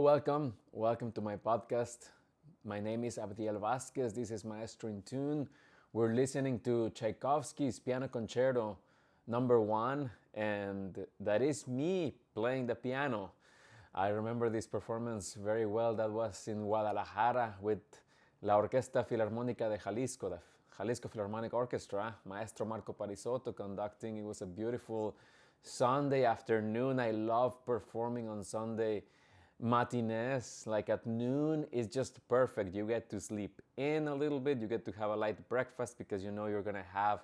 welcome. Welcome to my podcast. My name is Abdiel Vázquez. This is Maestro in Tune. We're listening to Tchaikovsky's Piano Concerto number 1, and that is me playing the piano. I remember this performance very well. That was in Guadalajara with la Orquesta Filarmónica de Jalisco, the Jalisco Philharmonic Orchestra, Maestro Marco Parisotto conducting. It was a beautiful Sunday afternoon. I love performing on Sunday matinees. Like at noon is just perfect. You get to sleep in a little bit. You get to have a light breakfast because you know you're gonna have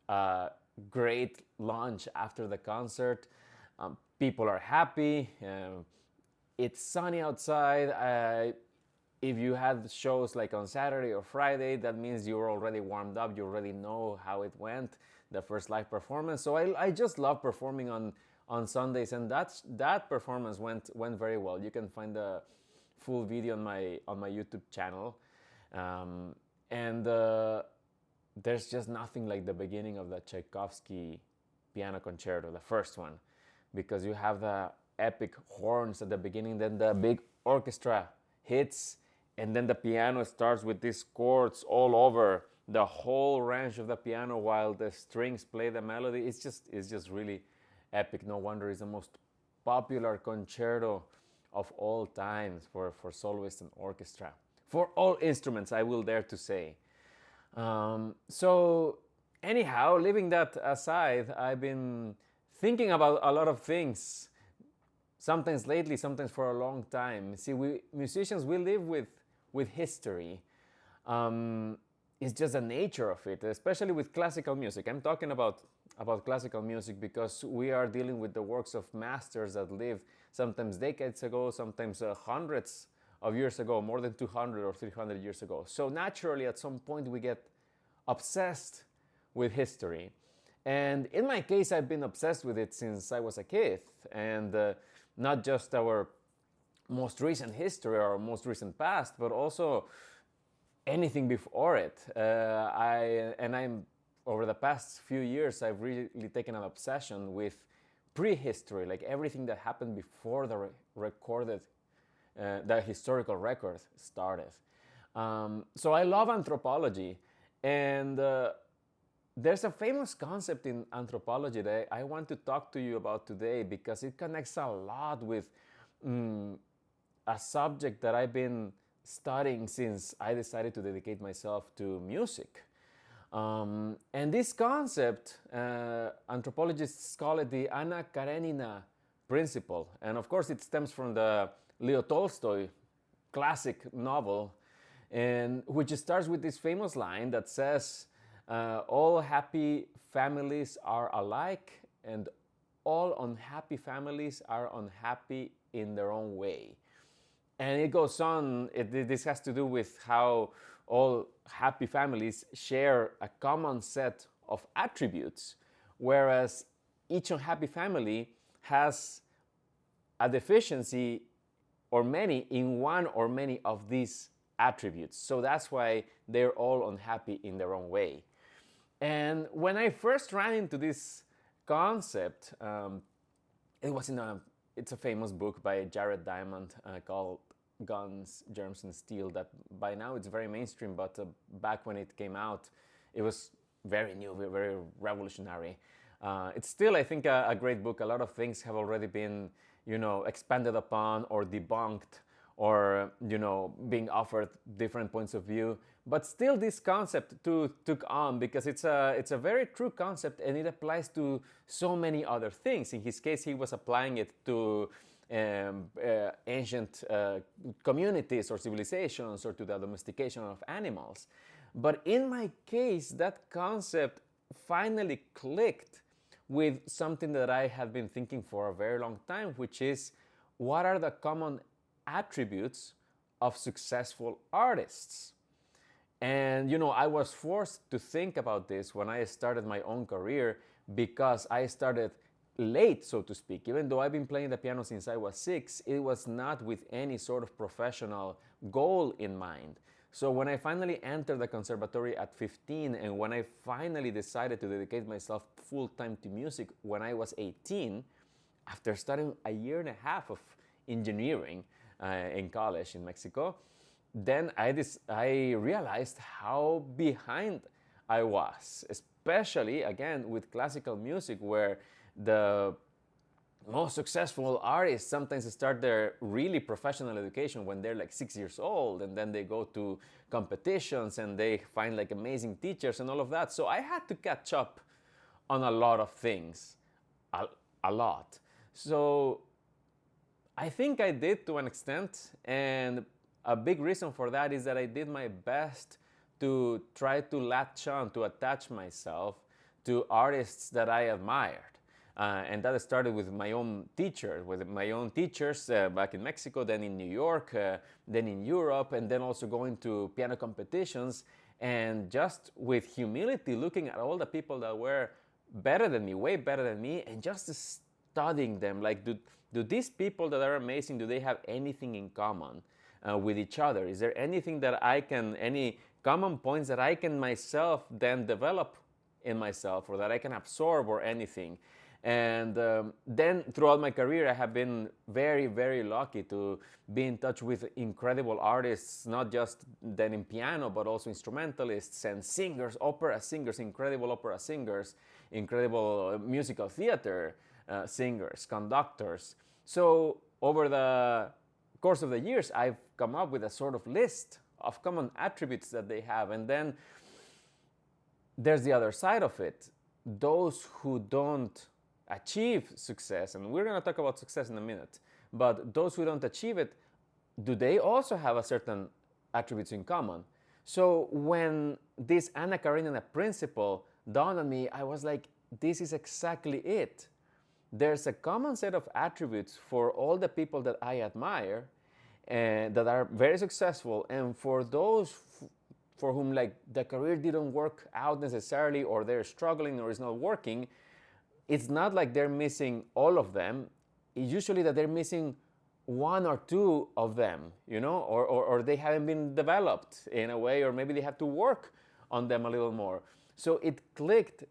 a great lunch after the concert. People are happy. It's sunny outside. If you had shows like on Saturday or Friday, that means you're already warmed up. You already know how it went, the first live performance. So I just love performing on Sundays, and that performance went very well. You can find the full video on my YouTube channel, and there's just nothing like the beginning of the Tchaikovsky Piano Concerto, the first one, because you have the epic horns at the beginning, then the big orchestra hits, and then the piano starts with these chords all over the whole range of the piano while the strings play the melody. It's just really epic. No wonder it's the most popular concerto of all times for soloist and orchestra. For all instruments, I will dare to say. So anyhow, leaving that aside, I've been thinking about a lot of things. Sometimes lately, sometimes for a long time. See, we musicians, we live with history. It's just the nature of it, especially with classical music. I'm talking about classical music because we are dealing with the works of masters that lived sometimes decades ago, sometimes hundreds of years ago, more than 200 or 300 years ago. So naturally, at some point, we get obsessed with history. And in my case, I've been obsessed with it since I was a kid. And not just our most recent history or most recent past, but also anything before it. I'm over the past few years, I've really taken an obsession with prehistory, like everything that happened before the the historical record started. So I love anthropology, and there's a famous concept in anthropology that I want to talk to you about today because it connects a lot with a subject that I've been studying since I decided to dedicate myself to music. And this concept, anthropologists call it the Anna Karenina Principle. And of course, it stems from the Leo Tolstoy classic novel, and which starts with this famous line that says, all happy families are alike, and all unhappy families are unhappy in their own way. And it goes on, this has to do with how all happy families share a common set of attributes, whereas each unhappy family has a deficiency or many in one or many of these attributes. So that's why they're all unhappy in their own way. And when I first ran into this concept, it was it's a famous book by Jared Diamond called Guns, Germs, and Steel, that by now it's very mainstream, but back when it came out, it was very new, very revolutionary. It's still, I think, a great book. A lot of things have already been, expanded upon or debunked, or being offered different points of view. But still, this concept took on because it's a very true concept, and it applies to so many other things. In his case, he was applying it to ancient communities or civilizations, or to the domestication of animals. But in my case, that concept finally clicked with something that I had been thinking for a very long time, which is, what are the common attributes of successful artists? And I was forced to think about this when I started my own career, because I started late, so to speak. Even though I've been playing the piano since I was 6, it was not with any sort of professional goal in mind. So when I finally entered the conservatory at 15, and when I finally decided to dedicate myself full-time to music when I was 18, after studying a year and a half of engineering, in college in Mexico, then I realized how behind I was, especially again with classical music, where the most successful artists sometimes start their really professional education when they're like 6 years old, and then they go to competitions and they find like amazing teachers and all of that. So I had to catch up on a lot of things, a lot. So I think I did to an extent, and a big reason for that is that I did my best to try to latch on, to attach myself to artists that I admired. And that started with my own teachers, back in Mexico, then in New York, then in Europe, and then also going to piano competitions, and just with humility looking at all the people that were better than me, way better than me, and just studying them. Like, do these people that are amazing, do they have anything in common with each other? Is there anything that any common points that I can myself then develop in myself, or that I can absorb, or anything? And then throughout my career, I have been very, very lucky to be in touch with incredible artists, not just then in piano, but also instrumentalists and singers, opera singers, incredible opera singers, incredible musical theater singers, conductors. So over the course of the years, I've come up with a sort of list of common attributes that they have. And then there's the other side of it. Those who don't achieve success, and we're going to talk about success in a minute, but those who don't achieve it, do they also have a certain attributes in common? So when this Anna Karenina principle dawned on me, I was like, this is exactly it. There's a common set of attributes for all the people that I admire and that are very successful, and for those for whom like the career didn't work out necessarily, or they're struggling, or it's not working, it's not like they're missing all of them. It's usually that they're missing one or two of them, or they haven't been developed in a way, or maybe they have to work on them a little more. So it clicked,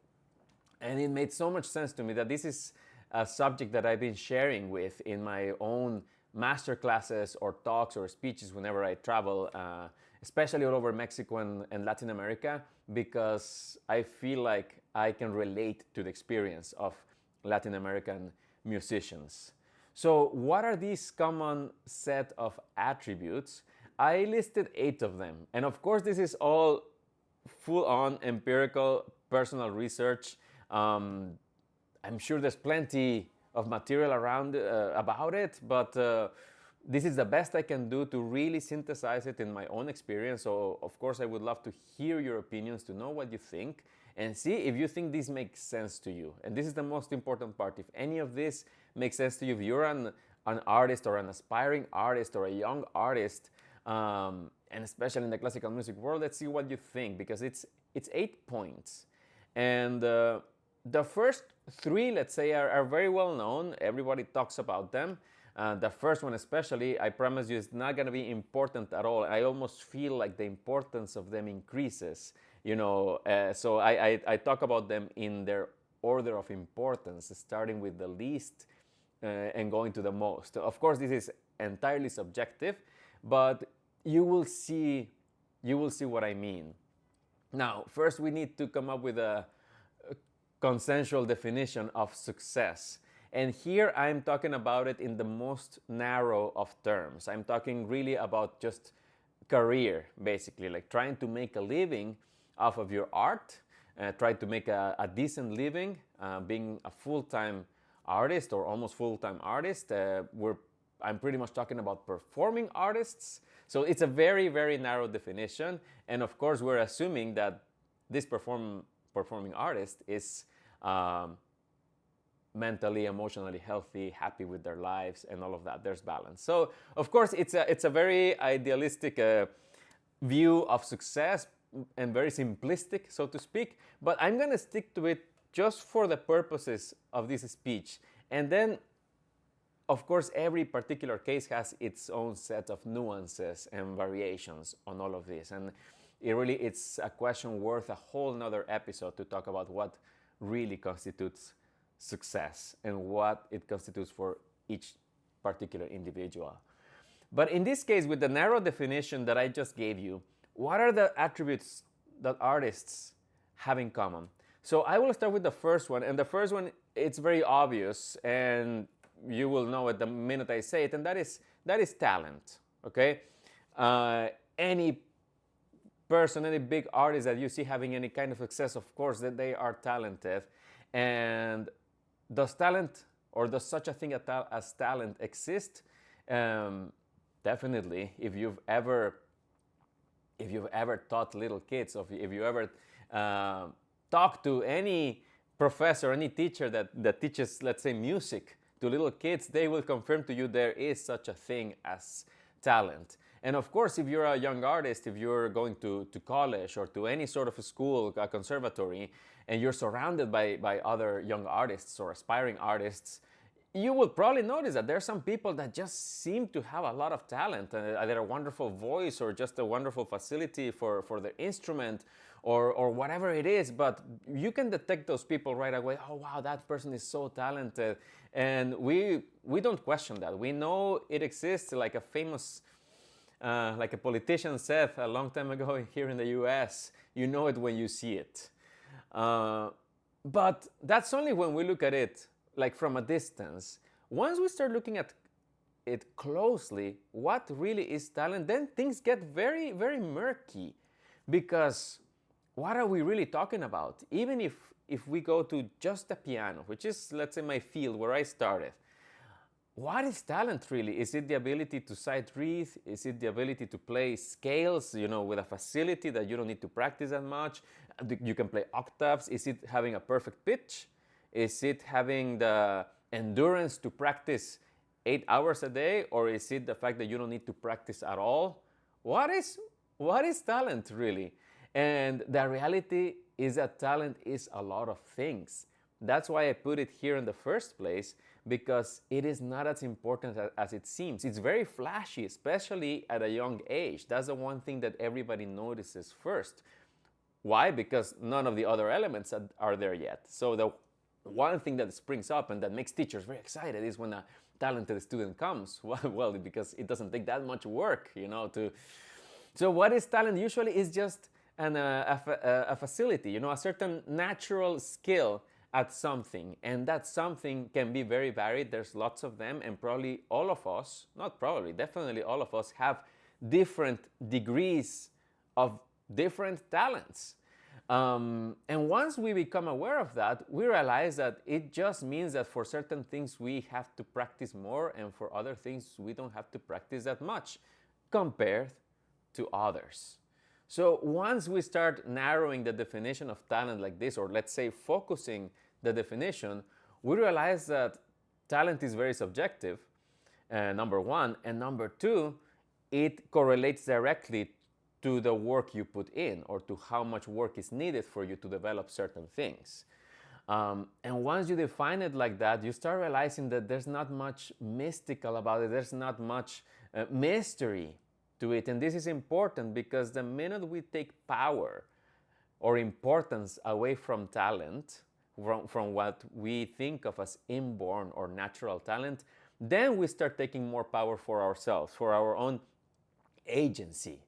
and it made so much sense to me that this is a subject that I've been sharing with in my own master classes or talks or speeches whenever I travel, especially all over Mexico and Latin America, because I feel like I can relate to the experience of Latin American musicians. So what are these common set of attributes? I listed 8 of them. And of course, this is all full-on empirical personal research. I'm sure there's plenty of material around about it, but this is the best I can do to really synthesize it in my own experience. So of course I would love to hear your opinions, to know what you think, and see if you think this makes sense to you. And this is the most important part. If any of this makes sense to you, if you're an artist or an aspiring artist or a young artist, and especially in the classical music world, let's see what you think, because it's 8 points. And the first 3, let's say, are very well known. Everybody talks about them. The first one especially, I promise you, is not going to be important at all. I almost feel like the importance of them increases, so I talk about them in their order of importance, starting with the least and going to the most. Of course, this is entirely subjective, but you will see what I mean. Now, first we need to come up with a consensual definition of success. And here I'm talking about it in the most narrow of terms. I'm talking really about just career, basically, like trying to make a living off of your art, try to make a decent living, being a full-time artist or almost full-time artist. I'm pretty much talking about performing artists. So it's a very, very narrow definition. And of course, we're assuming that this performing artist is mentally, emotionally healthy, happy with their lives, and all of that. There's balance. So of course, it's a very idealistic view of success, and very simplistic, so to speak. But I'm going to stick to it just for the purposes of this speech. And then, of course, every particular case has its own set of nuances and variations on all of this. And it's a question worth a whole nother episode to talk about what really constitutes success and what it constitutes for each particular individual. But in this case, with the narrow definition that I just gave you, what are the attributes that artists have in common? So I will start with the first one, and the first one, it's very obvious, and you will know it the minute I say it, and that is talent. Okay, any person, any big artist that you see having any kind of success, of course, that they are talented. And does talent, or does such a thing as talent exist? Definitely. If you've ever taught little kids, or if you ever talk to any professor, any teacher that teaches, let's say, music to little kids, they will confirm to you there is such a thing as talent. And of course, if you're a young artist, if you're going to college or to any sort of a school, a conservatory, and you're surrounded by other young artists or aspiring artists, you will probably notice that there are some people that just seem to have a lot of talent, either a wonderful voice or just a wonderful facility for their instrument, or whatever it is. But you can detect those people right away. Oh wow, that person is so talented. And we don't question that. We know it exists, like a famous like a politician said a long time ago here in the US, you know it when you see it. But that's only when we look at it like from a distance. Once we start looking at it closely, what really is talent, then things get very, very murky. Because what are we really talking about? Even if we go to just the piano, which is, let's say, my field where I started, what is talent really? Is it the ability to sight read? Is it the ability to play scales, with a facility that you don't need to practice that much? You can play octaves. Is it having a perfect pitch? Is it having the endurance to practice 8 hours a day? Or is it the fact that you don't need to practice at all? What is talent really? And the reality is that talent is a lot of things. That's why I put it here in the first place, because it is not as important as it seems. It's very flashy, especially at a young age. That's the one thing that everybody notices first. Why? Because none of the other elements are there yet. So the one thing that springs up and that makes teachers very excited is when a talented student comes. Well, because it doesn't take that much work, So what is talent? Usually is just a facility, a certain natural skill at something, and that something can be very varied. There's lots of them, and probably all of us, not probably, definitely all of us have different degrees of different talents. And once we become aware of that, we realize that it just means that for certain things we have to practice more, and for other things we don't have to practice that much compared to others. So once we start narrowing the definition of talent like this, or let's say focusing the definition, we realize that talent is very subjective, number one, and number two, it correlates directly to the work you put in, or to how much work is needed for you to develop certain things. And once you define it like that, you start realizing that there's not much mystical about it. There's not much mystery to it. And this is important, because the minute we take power or importance away from talent, from what we think of as inborn or natural talent, then we start taking more power for ourselves, for our own agency,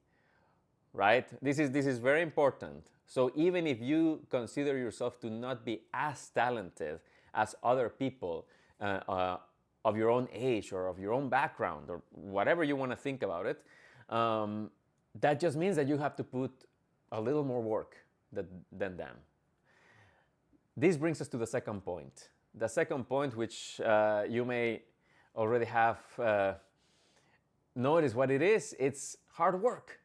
right? This is very important. So even if you consider yourself to not be as talented as other people of your own age or of your own background, or whatever you want to think about it, that just means that you have to put a little more work than them. This brings us to the second point. The second point, which you may already have noticed what it is, it's hard work.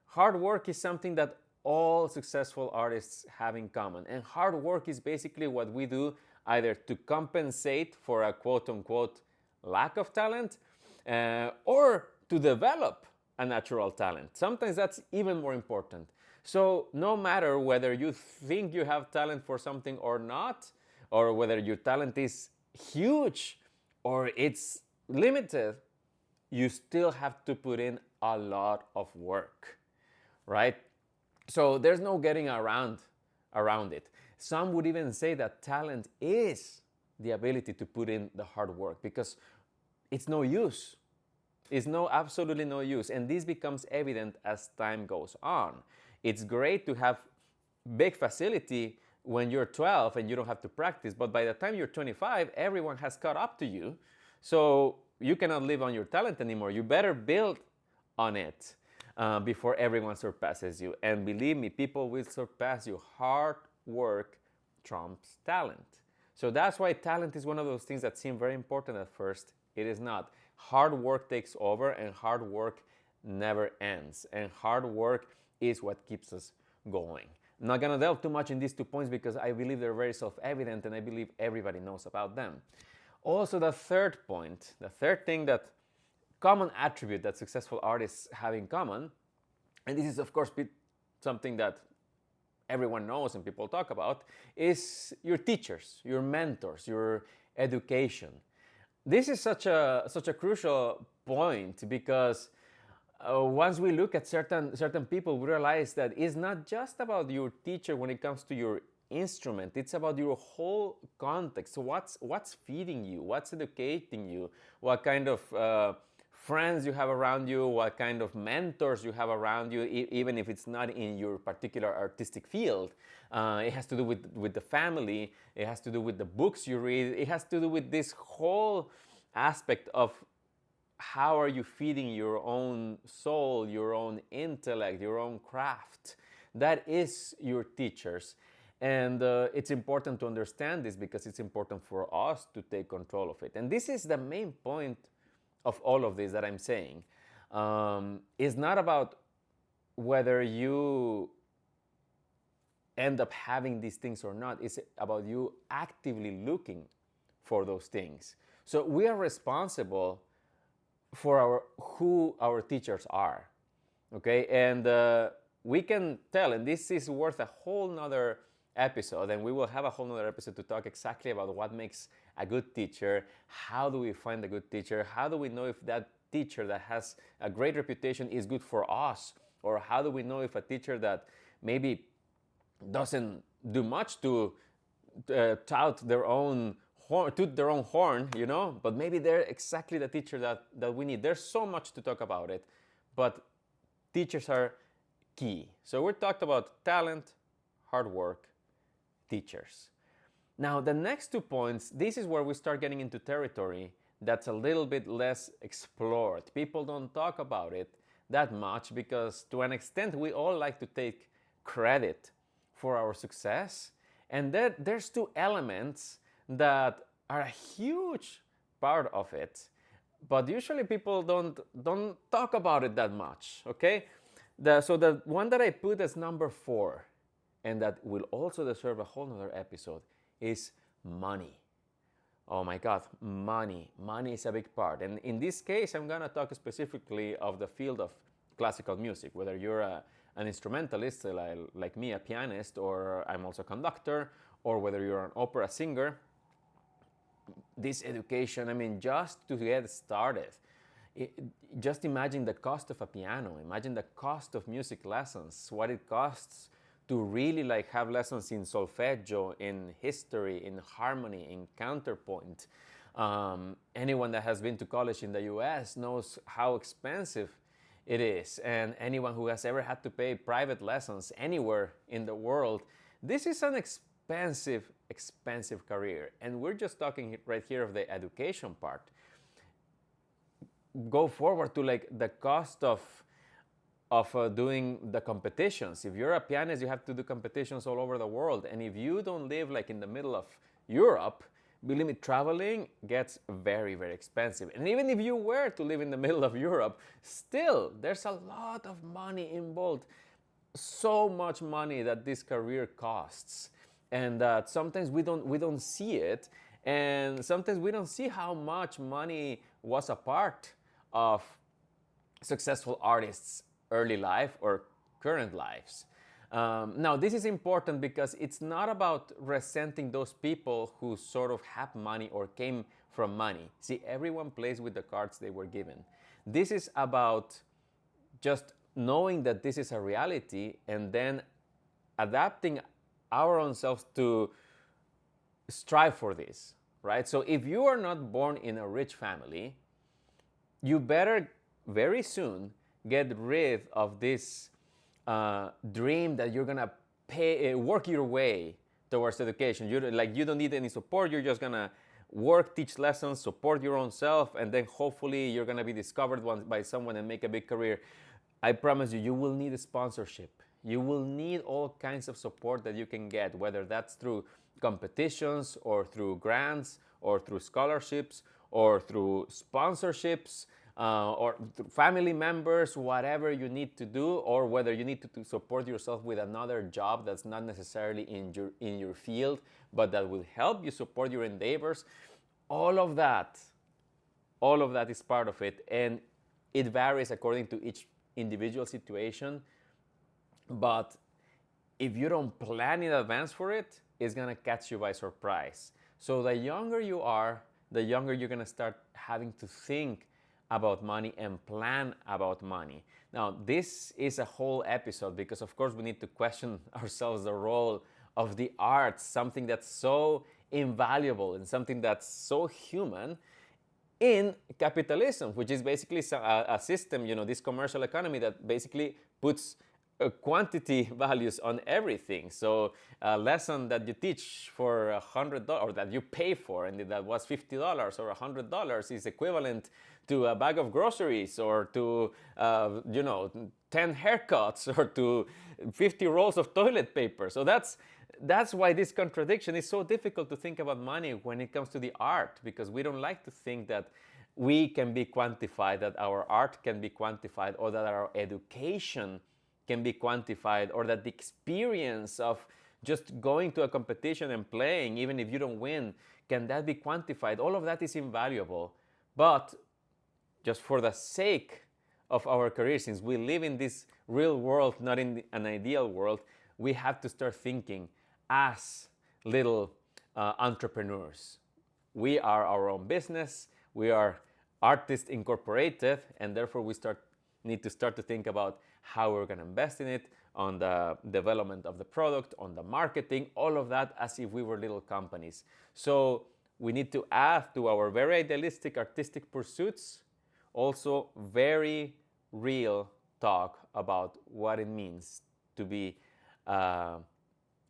Hard work is something that all successful artists have in common. And hard work is basically what we do either to compensate for a quote-unquote lack of talent, or to develop a natural talent. Sometimes that's even more important. So no matter whether you think you have talent for something or not, or whether your talent is huge or it's limited, you still have to put in a lot of work, right? So there's no getting around it. Some would even say that talent is the ability to put in the hard work, because it's no use is absolutely no use. And this becomes evident as time goes on. It's great to have big facility when you're 12 and you don't have to practice, but by the time you're 25, everyone has caught up to you. So you cannot live on your talent anymore. You better build on it before everyone surpasses you. And believe me, people will surpass you. Hard work trumps talent. So that's why talent is one of those things that seem very important at first. It is not. Hard work takes over, and hard work never ends. And hard work is what keeps us going. I'm not going to delve too much in these 2 points because I believe they're very self-evident and I believe everybody knows about them. Also, the third point, the third thing that common attribute that successful artists have in common, and this is of course something that everyone knows and people talk about, is your teachers, your mentors, your education. This is such a crucial point because once we look at certain people, we realize that it's not just about your teacher when it comes to your instrument. It's about your whole context. So what's feeding you? What's educating you? What kind of friends you have around you? What kind of mentors you have around you? Even if it's not in your particular artistic field, it has to do with the family. It has to do with the books you read. It has to do with this whole aspect of how are you feeding your own soul, your own intellect, your own craft. That is your teachers. And it's important to understand this because it's important for us to take control of it. And this is the main point of all of this that I'm saying. It's not about whether you end up having these things or not. It's about you actively looking for those things. So we are responsible for who our teachers are, okay? And we can tell, and this is worth a whole nother episode, and we will have a whole nother episode to talk exactly about what makes a good teacher, how do we find a good teacher, how do we know if that teacher that has a great reputation is good for us, or how do we know if a teacher that maybe doesn't do much to tout their own toot their own horn, you know, but maybe they're exactly the teacher that we need. There's so much to talk about it, but teachers are key. So we talked about talent, hard work, teachers. Now, the next 2 points, this is where we start getting into territory that's a little bit less explored. People don't talk about it that much because to an extent we all like to take credit for our success. And there's 2 elements that are a huge part of it, but usually people don't talk about it that much, okay? So the one that I put as number 4, and that will also deserve a whole nother episode, is money. Oh my God, money. Money is a big part. And in this case, I'm gonna talk specifically of the field of classical music, whether you're an instrumentalist like me, a pianist, or I'm also a conductor, or whether you're an opera singer. This education, I mean, just to get started, just imagine the cost of a piano, imagine the cost of music lessons, what it costs to really like have lessons in solfeggio, in history, in harmony, in counterpoint. Anyone that has been to college in the US knows how expensive it is, and anyone who has ever had to pay private lessons anywhere in the world, this is an expensive career. And we're just talking right here of the education part. Go forward to like the cost of doing the competitions. If you're a pianist, you have to do competitions all over the world. And if you don't live like in the middle of Europe, believe me, traveling gets very, very expensive. And even if you were to live in the middle of Europe, still there's a lot of money involved. So much money that this career costs. And that sometimes we don't see it, and sometimes we don't see how much money was a part of successful artists' early life or current lives. Now, this is important because it's not about resenting those people who sort of have money or came from money. See, everyone plays with the cards they were given. This is about just knowing that this is a reality and then adapting our own selves to strive for this, right? So if you are not born in a rich family, you better very soon get rid of this dream that you're gonna work your way towards education. You don't need any support. You're just gonna work, teach lessons, support your own self, and then hopefully you're gonna be discovered by someone and make a big career. I promise you, you will need a sponsorship. You will need all kinds of support that you can get, whether that's through competitions or through grants or through scholarships or through sponsorships or through family members, whatever you need to do, or whether you need to support yourself with another job that's not necessarily in your field, but that will help you support your endeavors. All of that is part of it, and it varies according to each individual situation. But if you don't plan in advance for it, it's gonna catch you by surprise. So the younger you are, the younger you're gonna start having to think about money and plan about money. Now, this is a whole episode because, of course, we need to question ourselves the role of the arts, something that's so invaluable and something that's so human, in capitalism, which is basically a system, this commercial economy that basically puts quantity values on everything. So a lesson that you teach for $100 or that you pay for and that was $50 or $100 is equivalent to a bag of groceries or to 10 haircuts or to 50 rolls of toilet paper. So that's why this contradiction is so difficult to think about money when it comes to the art, because we don't like to think that we can be quantified, that our art can be quantified, or that our education can be quantified, or that the experience of just going to a competition and playing, even if you don't win, can that be quantified? All of that is invaluable. But just for the sake of our career, since we live in this real world, not in an ideal world, we have to start thinking as little entrepreneurs. We are our own business. We are artists incorporated, and therefore we need to start to think about how we're going to invest in it, on the development of the product, on the marketing, all of that as if we were little companies. So we need to add to our very idealistic artistic pursuits also very real talk about what it means to be a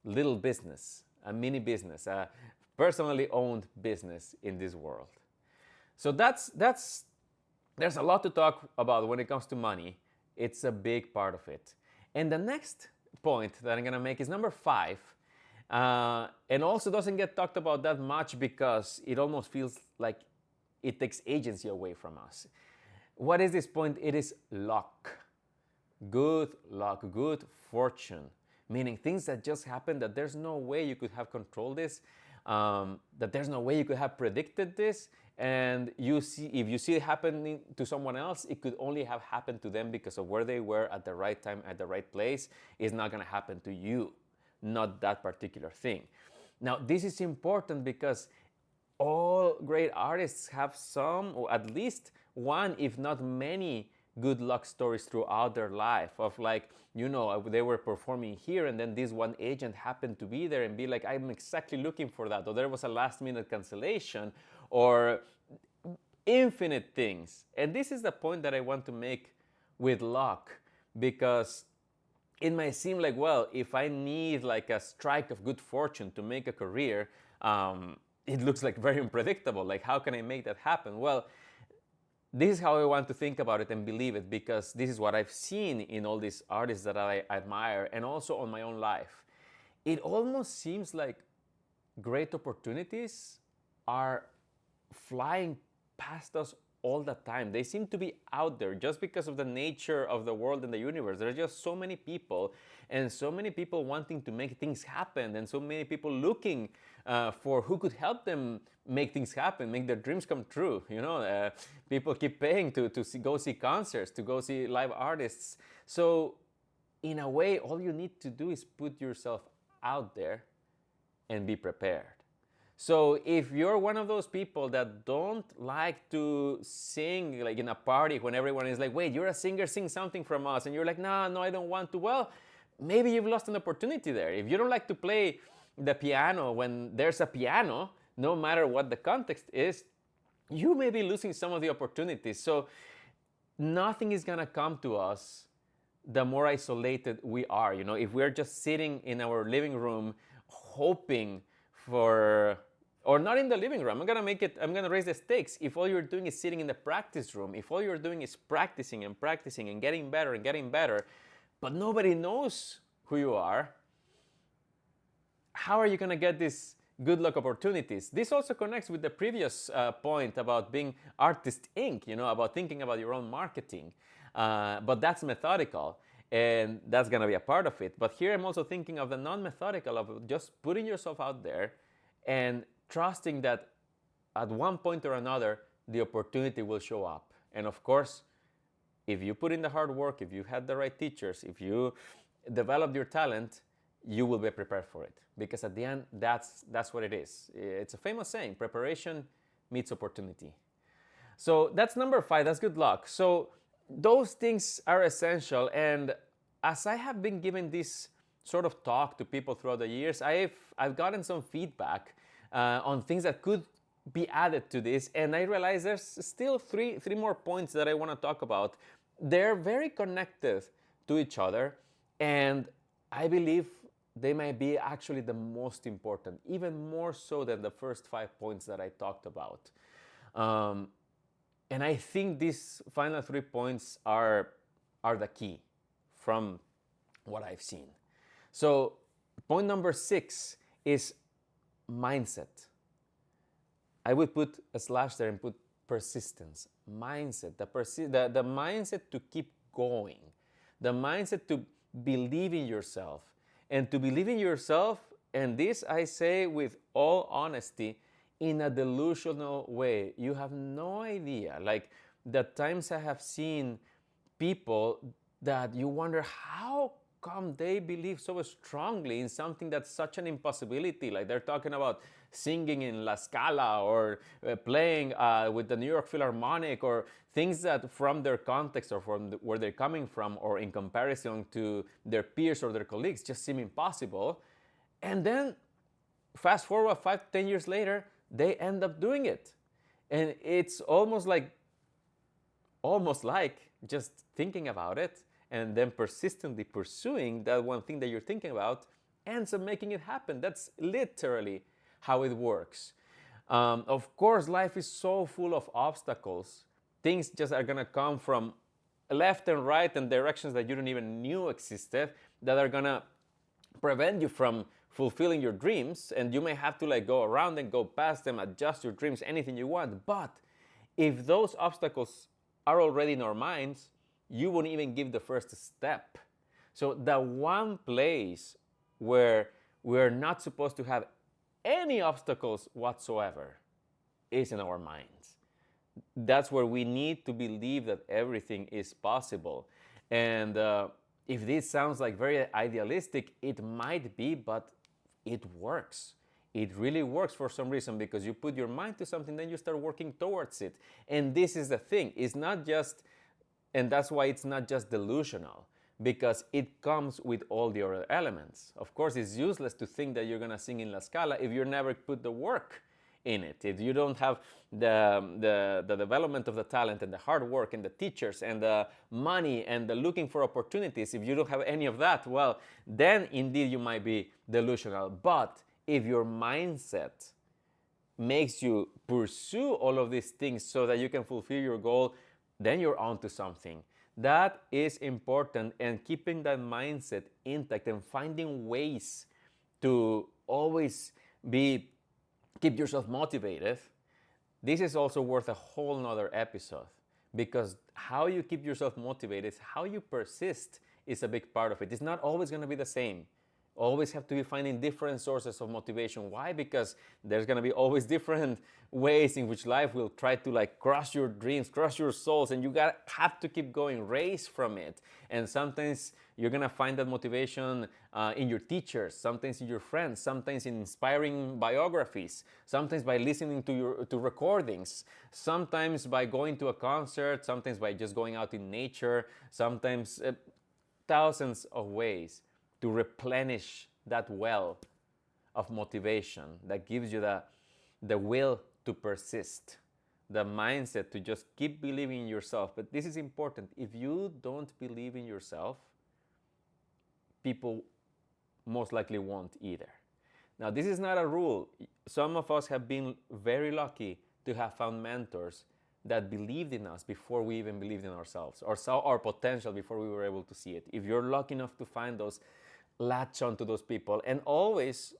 little business, a mini business, a personally owned business in this world. So there's a lot to talk about when it comes to money. It's a big part of it. And the next point that I'm going to make is number 5, and also doesn't get talked about that much because it almost feels like it takes agency away from us. What is this point? It is luck. Good luck, good fortune, meaning things that just happen, that there's no way you could have controlled this, that there's no way you could have predicted this. And if you see it happening to someone else, it could only have happened to them because of where they were at the right time, at the right place. It's not going to happen to you, not that particular thing. Now, this is important because all great artists have some, or at least one, if not many, good luck stories throughout their life of they were performing here and then this one agent happened to be there and be like, I'm exactly looking for that, or there was a last minute cancellation, or infinite things. And this is the point that I want to make with luck, because it might seem like, well, if I need like a strike of good fortune to make a career, it looks like very unpredictable. Like, how can I make that happen? Well, this is how I want to think about it and believe it, because this is what I've seen in all these artists that I admire, and also on my own life. It almost seems like great opportunities are flying past us all the time. They seem to be out there just because of the nature of the world and the universe. There are just so many people, and so many people wanting to make things happen, and so many people looking for who could help them make things happen, make their dreams come true. People keep paying to go see concerts, to go see live artists. So in a way, all you need to do is put yourself out there and be prepared. So if you're one of those people that don't like to sing like in a party when everyone is like, wait, you're a singer, sing something from us, and you're like, no, I don't want to, well, maybe you've lost an opportunity there. If you don't like to play the piano when there's a piano, no matter what the context is, you may be losing some of the opportunities. So nothing is going to come to us the more isolated we are. You know, if we're just sitting in our living room hoping for, or not in the living room, I'm going to raise the stakes. If all you're doing is sitting in the practice room, if all you're doing is practicing and practicing and getting better, but nobody knows who you are, how are you going to get these good luck opportunities? This also connects with the previous point about being artist inc, you know, about thinking about your own marketing. But that's methodical, and that's going to be a part of it. But here I'm also thinking of the non-methodical, of just putting yourself out there and trusting that at one point or another, the opportunity will show up. And of course, if you put in the hard work, if you had the right teachers, if you developed your talent, you will be prepared for it. Because at the end, that's what it is. It's a famous saying, preparation meets opportunity. So that's number 5, that's good luck. So those things are essential. And as I have been giving this sort of talk to people throughout the years, I've gotten some feedback on things that could be added to this. And I realize there's still three more points that I want to talk about. They're very connected to each other. And I believe they might be actually the most important, even more so than the first 5 points that I talked about. And I think these final 3 points are the key from what I've seen. So point number 6 is mindset. I would put a slash there and put persistence. Mindset, the mindset to keep going, the mindset to believe in yourself. And to believe in yourself, and this I say with all honesty, in a delusional way. You have no idea. Like the times I have seen people that you wonder how come they believe so strongly in something that's such an impossibility. Like they're talking about singing in La Scala or playing with the New York Philharmonic, or things that from their context or from where they're coming from or in comparison to their peers or their colleagues just seem impossible. And then fast forward 5-10 years later, they end up doing it. And it's almost like just thinking about it and then persistently pursuing that one thing that you're thinking about ends up making it happen. That's literally how it works. Of course, life is so full of obstacles. Things just are gonna come from left and right and directions that you don't even knew existed, that are gonna prevent you from fulfilling your dreams. And you may have to like go around and go past them, adjust your dreams, anything you want. But if those obstacles are already in our minds, you won't even give the first step. So the one place where we're not supposed to have any obstacles whatsoever is in our minds. That's where we need to believe that everything is possible. And if this sounds like very idealistic, it might be, but it works. It really works for some reason, because you put your mind to something, then you start working towards it. And this is the thing. It's not just, and that's why it's not just delusional, because it comes with all the other elements. Of course, it's useless to think that you're going to sing in La Scala if you never put the work in it. If you don't have the development of the talent and the hard work and the teachers and the money and the looking for opportunities, if you don't have any of that, well, then indeed you might be delusional. But if your mindset makes you pursue all of these things so that you can fulfill your goal, then you're on to something. That is important, and keeping that mindset intact and finding ways to always keep yourself motivated. This is also worth a whole nother episode, because how you keep yourself motivated, how you persist is a big part of it. It's not always going to be the same. Always have to be finding different sources of motivation. Why? Because there's going to be always different ways in which life will try to like crush your dreams, crush your souls, and you have to keep going, race from it. And sometimes you're going to find that motivation in your teachers, sometimes in your friends, sometimes in inspiring biographies, sometimes by listening to recordings, sometimes by going to a concert, sometimes by just going out in nature, sometimes thousands of ways to replenish that well of motivation that gives you the will to persist, the mindset to just keep believing in yourself. But this is important. If you don't believe in yourself, people most likely won't either. Now, this is not a rule. Some of us have been very lucky to have found mentors that believed in us before we even believed in ourselves, or saw our potential before we were able to see it. If you're lucky enough to find those, latch on to those people. And always,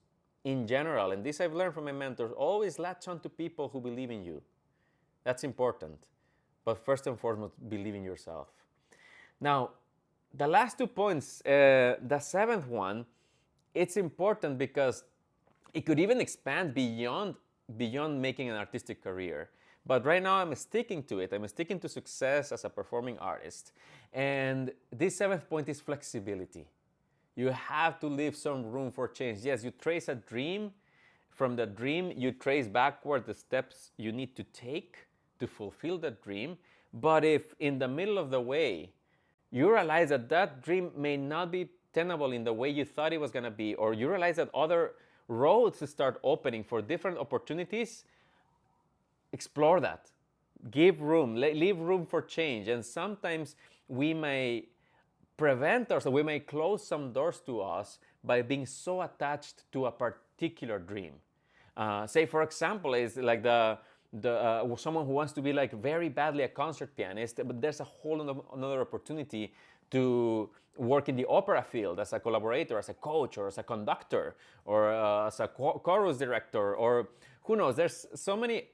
in general, and this I've learned from my mentors, always latch on to people who believe in you. That's important. But first and foremost, believe in yourself. Now, the last 2 points, the seventh one, it's important because it could even expand beyond making an artistic career. But right now I'm sticking to it. I'm sticking to success as a performing artist. And this seventh point is flexibility. You have to leave some room for change. Yes, you trace a dream. From the dream, you trace backward the steps you need to take to fulfill that dream. But if in the middle of the way, you realize that that dream may not be tenable in the way you thought it was going to be, or you realize that other roads start opening for different opportunities, explore that. Give room, leave room for change. And sometimes we may prevent ourselves, we may close some doors to us by being so attached to a particular dream. Say, for example, is like someone who wants to be like very badly a concert pianist, but there's a whole another opportunity to work in the opera field as a collaborator, as a coach, or as a conductor, or as a chorus director, or who knows. There's so many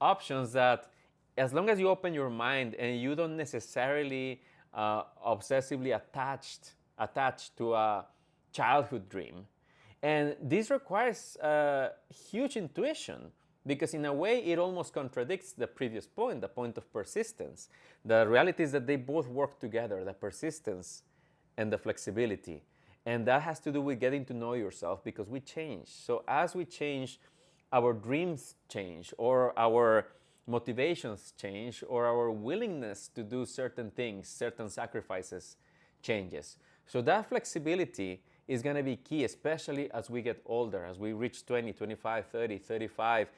options that, as long as you open your mind and you don't necessarily obsessively attached to a childhood dream. And this requires huge intuition, because in a way it almost contradicts the previous point, the point of persistence. The reality is that they both work together, the persistence and the flexibility. And that has to do with getting to know yourself, because we change. So as we change, our dreams change, or our motivations change, or our willingness to do certain things, certain sacrifices changes. So that flexibility is going to be key, especially as we get older, as we reach 20, 25, 30, 35.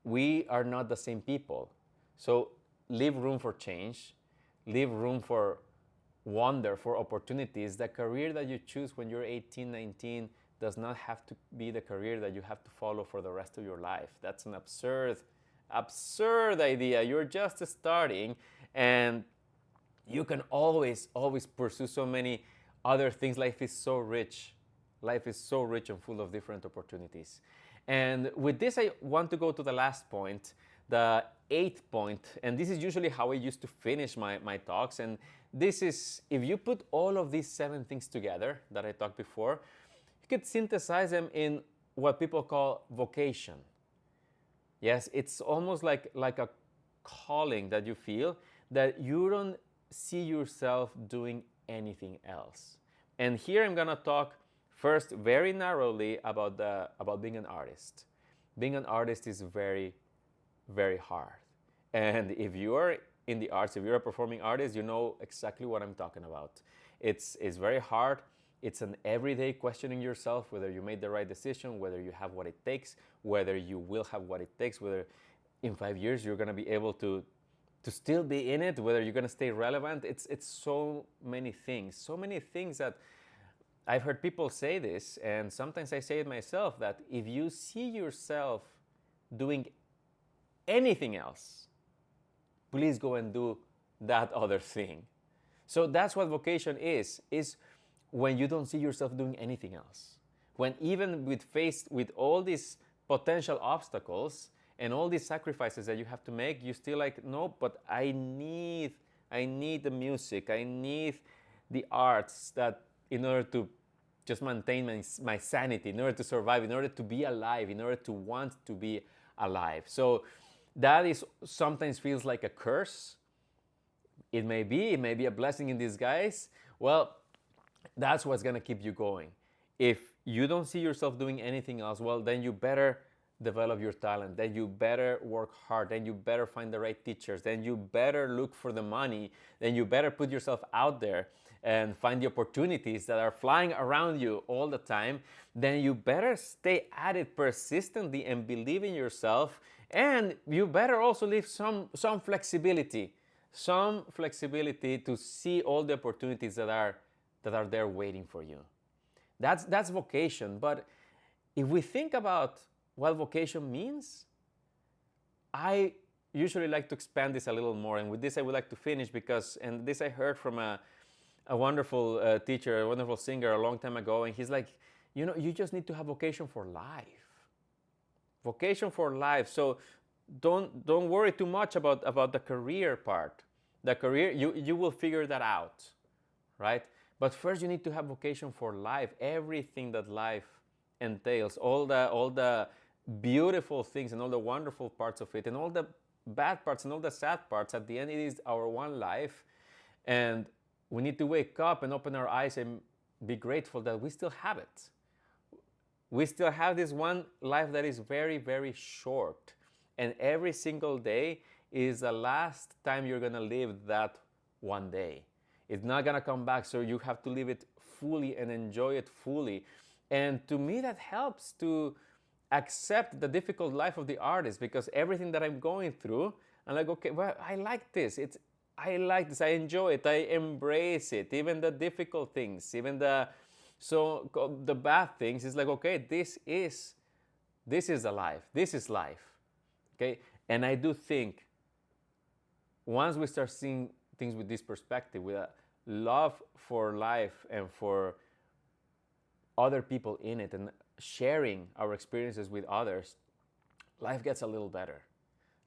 We are not the same people. So leave room for change, leave room for wonder, for opportunities. The career that you choose when you're 18, 19 does not have to be the career that you have to follow for the rest of your life. That's an absurd idea. You're just starting, and you can always pursue so many other things. Life is so rich. Life is so rich and full of different opportunities. And with this, I want to go to the last point, the eighth point. And this is usually how I used to finish my talks. And this is, if you put all of these 7 things together that I talked before, you could synthesize them in what people call vocation. Yes, it's almost like a calling that you feel, that you don't see yourself doing anything else. And here I'm going to talk first very narrowly about being an artist. Being an artist is very, very hard. And if you are in the arts, if you're a performing artist, you know exactly what I'm talking about. It's very hard. It's an everyday questioning yourself, whether you made the right decision, whether you have what it takes, whether you will have what it takes, whether in 5 years you're going to be able to still be in it, whether you're going to stay relevant. It's so many things that I've heard people say this, and sometimes I say it myself, that if you see yourself doing anything else, please go and do that other thing. So that's what vocation is when you don't see yourself doing anything else. When even faced with all these potential obstacles and all these sacrifices that you have to make, you still like, no, but I need the music, I need the arts, that in order to just maintain my sanity, in order to survive, in order to be alive, in order to want to be alive. So that is sometimes feels like a curse. It may be a blessing in disguise. Well, that's what's going to keep you going. If you don't see yourself doing anything else, well, then you better develop your talent. Then you better work hard. Then you better find the right teachers. Then you better look for the money. Then you better put yourself out there. and find the opportunities that are flying around you all the time, then you better stay at it persistently and believe in yourself. And you better also leave some flexibility, to see all the opportunities that are there waiting for you. That's vocation. But if we think about what vocation means, I usually like to expand this a little more. And with this, I would like to finish because, and this I heard from a wonderful teacher, a wonderful singer a long time ago. And he's like, you just need to have vocation for life. Vocation for life. So don't worry too much about the career part. The career, you will figure that out, right? But first you need to have vocation for life. Everything that life entails, all the beautiful things and all the wonderful parts of it, and all the bad parts and all the sad parts. At the end, it is our one life, and we need to wake up and open our eyes and be grateful that we still have it. We still have this one life that is very, very short, and every single day is the last time you're gonna live that one day. It's not gonna come back, so you have to live it fully and enjoy it fully. And to me, that helps to accept the difficult life of the artist, because everything that I'm going through, I'm like, okay, well, I like this. I like this. I enjoy it. I embrace it. Even the difficult things, even the bad things. It's like, okay, this is the life. This is life. Okay, and I do think once we start seeing things with this perspective, with a love for life and for other people in it, and sharing our experiences with others, life gets a little better.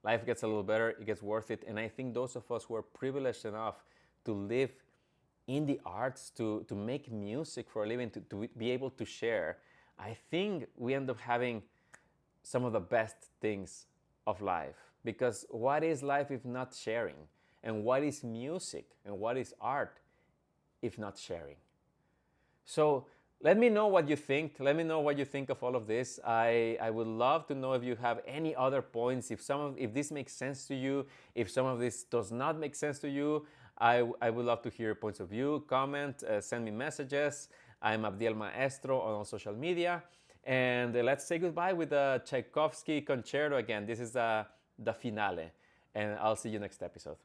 Life gets a little better, it gets worth it. And I think those of us who are privileged enough to live in the arts, to make music for a living, to be able to share, I think we end up having some of the best things of life. Because what is life if not sharing? And what is music and what is art if not sharing? So let me know what you think. Let me know what you think of all of this. I would love to know if you have any other points, if this makes sense to you, if some of this does not make sense to you. I would love to hear your points of view. Comment, send me messages. I'm Abdiel Maestro on all social media. And let's say goodbye with the Tchaikovsky concerto again. This is the finale. And I'll see you next episode.